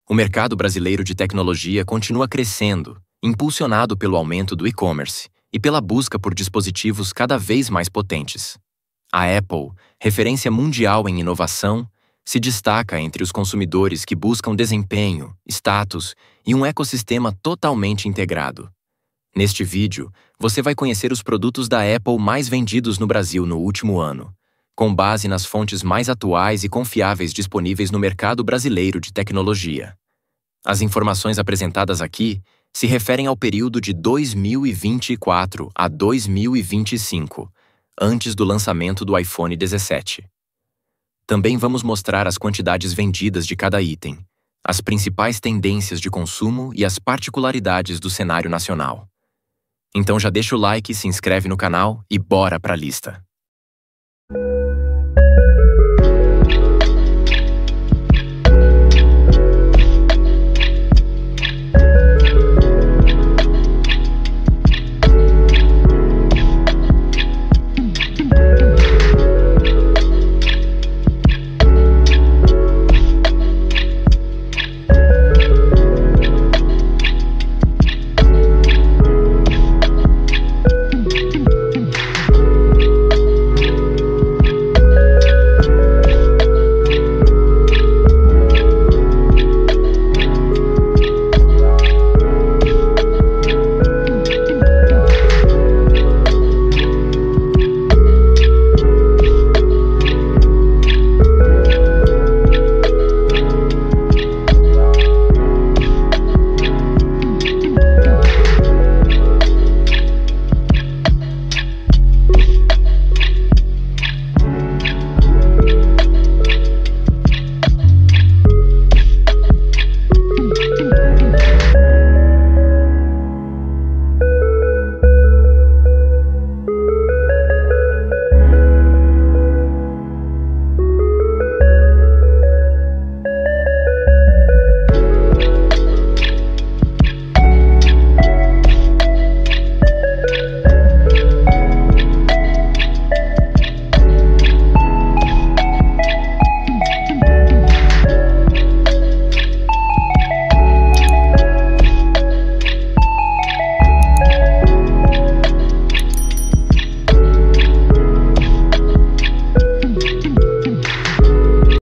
O mercado brasileiro de tecnologia continua crescendo, impulsionado pelo aumento do e-commerce e pela busca por dispositivos cada vez mais potentes. A Apple, referência mundial em inovação, se destaca entre os consumidores que buscam desempenho, status e um ecossistema totalmente integrado. Neste vídeo, você vai conhecer os produtos da Apple mais vendidos no Brasil no último ano, com base nas fontes mais atuais e confiáveis disponíveis no mercado brasileiro de tecnologia. As informações apresentadas aqui se referem ao período de 2024 a 2025, antes do lançamento do iPhone 17. Também vamos mostrar as quantidades vendidas de cada item, as principais tendências de consumo e as particularidades do cenário nacional. Então já deixa o like, se inscreve no canal e bora pra lista!